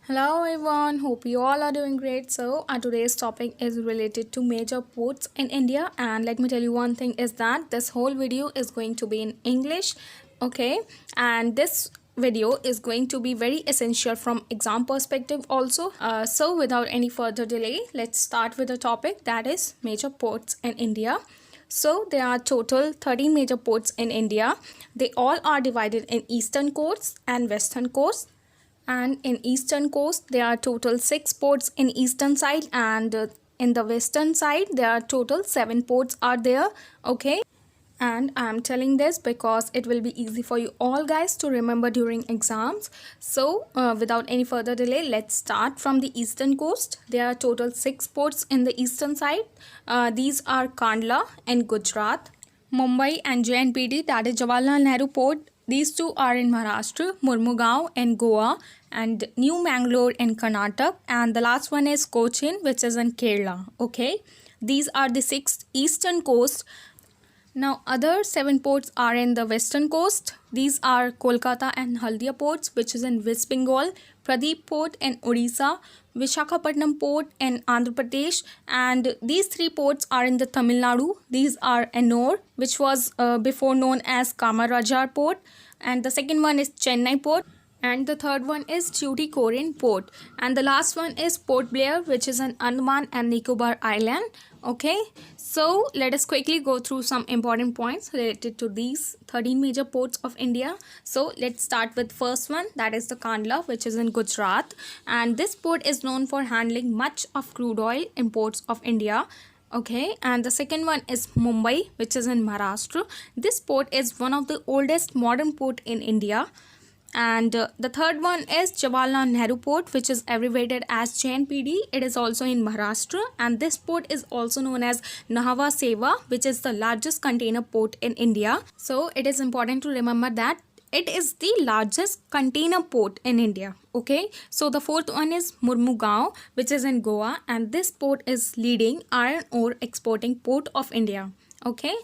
Hello everyone, hope you all are doing great. So, our today's topic is related to major ports in India, and let me tell you one thing is that this whole video is going to be in English, okay? And this video is going to be very essential from exam perspective also. So, without any further delay, let's start with the topic that is major ports in India. So there are total 13 major ports in India. They all are divided in eastern coast and western coast, and in eastern coast there are total 6 ports in eastern side, and in the western side there are total 7 ports are there, okay? And I'm telling this because it will be easy for you all guys to remember during exams. So without any further delay, let's start from the eastern coast. There are total 6 ports in the eastern side. These are Kandla and Gujarat, Mumbai and JNPT, that is Jawala Nehru Port. These two are in Maharashtra, Murmugaon and Goa, and New Mangalore in Karnataka, and the last one is Cochin, which is in Kerala. Okay, these are the 6 eastern coast. Now other 7 ports are in the western coast. These are Kolkata and Haldia ports, which is in West Bengal, Pradeep Port in Odisha, Vishakapatnam Port in Andhra Pradesh, and these 3 ports are in the Tamil Nadu. These are Ennore, which was before known as Kamarajar Port, and the second one is Chennai Port, and the third one is Tuticorin Port, and the last one is Port Blair, which is in Andaman and Nicobar Island. Okay, so let us quickly go through some important points related to these 13 major ports of India. So let's start with first one, that is the Kandla, which is in Gujarat, and this port is known for handling much of crude oil imports of India. Okay, and the second one is Mumbai, which is in Maharashtra. This port is one of the oldest modern port in India. And the third one is Jawala Nehru Port, which is abbreviated as JNPT. It is also in Maharashtra, and this port is also known as Nahava Seva, which is the largest container port in India. So it is important to remember that it is the largest container port in India. Okay, so the fourth one is Murmugaon, which is in Goa, and this port is leading iron ore exporting port of India. Okay.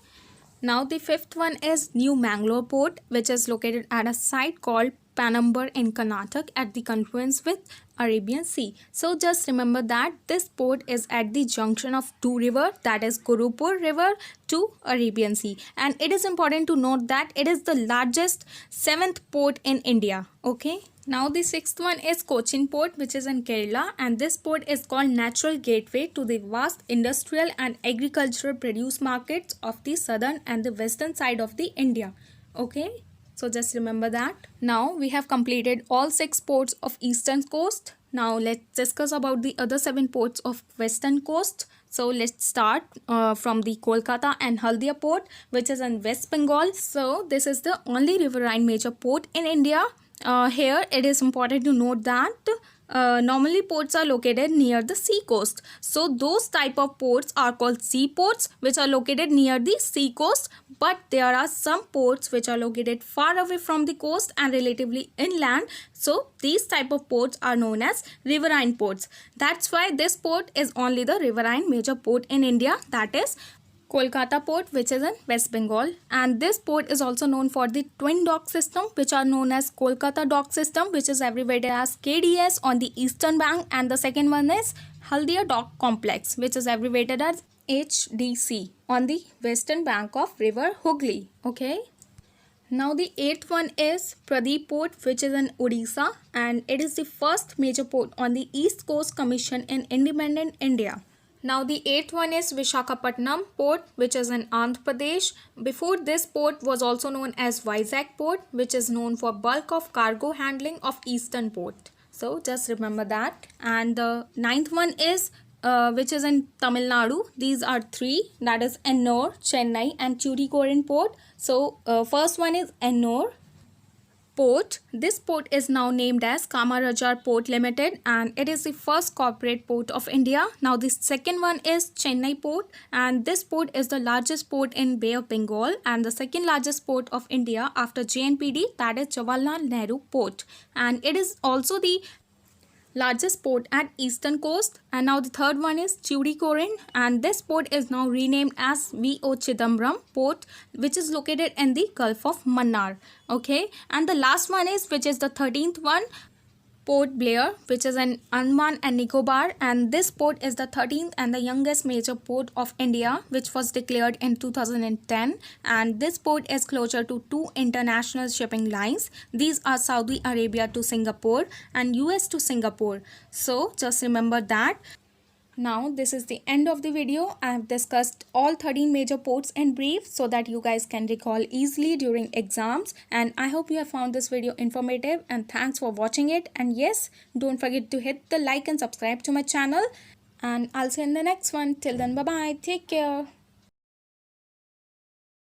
Now the fifth one is New Mangalore Port, which is located at a site called Panambur in Karnataka at the confluence with Arabian Sea. So just remember that this port is at the junction of 2 rivers, that is Gurupur River to Arabian Sea, and it is important to note that it is the largest 7th port in India. Okay. Now the sixth one is Cochin Port, which is in Kerala, and this port is called natural gateway to the vast industrial and agricultural produce markets of the southern and the western side of the India. Okay, so just remember that. Now we have completed all 6 ports of eastern coast. Now let's discuss about the other 7 ports of western coast. So let's start from the Kolkata and Haldia Port, which is in West Bengal. So this is the only riverine major port in India. Here it is important to note that normally ports are located near the sea coast. So those type of ports are called sea ports, which are located near the sea coast, but there are some ports which are located far away from the coast and relatively inland. So these type of ports are known as riverine ports. That's why this port is only the riverine major port in India, that is Kolkata Port, which is in West Bengal, and this port is also known for the twin dock system, which are known as Kolkata Dock System, which is abbreviated as KDS on the eastern bank, and the second one is Haldia Dock Complex, which is abbreviated as HDC on the western bank of River Hooghly. Okay. Now the 8th one is Pradeep Port, which is in Odisha, and it is the first major port on the East Coast Commission in independent India. Now the 8th one is Vishakapatnam Port, which is in Andhra Pradesh. Before this port was also known as Vizag Port, which is known for bulk of cargo handling of eastern port. So just remember that. And the 9th one is which is in Tamil Nadu. These are 3, that is Ennore, Chennai and Tuticorin Port. So first one is Ennore Port. This port is now named as Kamarajar Port Limited, and it is the first corporate port of India. Now the second one is Chennai Port, and this port is the largest port in Bay of Bengal and the second largest port of India after JNPT, that is Jawaharlal Nehru Port, and it is also the largest port at eastern coast. And now the third one is Tuticorin, and this port is now renamed as V.O. Chidambaram Port, which is located in the Gulf of Mannar. Okay, and the last one is, which is the 13th one, Port Blair, which is in Andaman and Nicobar, and this port is the 13th and the youngest major port of India, which was declared in 2010. And this port is closer to two international shipping lines. These are Saudi Arabia to Singapore and US to Singapore. So just remember that. Now this is the end of the video. I have discussed all 13 major ports in brief so that you guys can recall easily during exams, and I hope you have found this video informative, and thanks for watching it. And yes, don't forget to hit the like and subscribe to my channel, and I'll see you in the next one. Till then, bye bye, take care.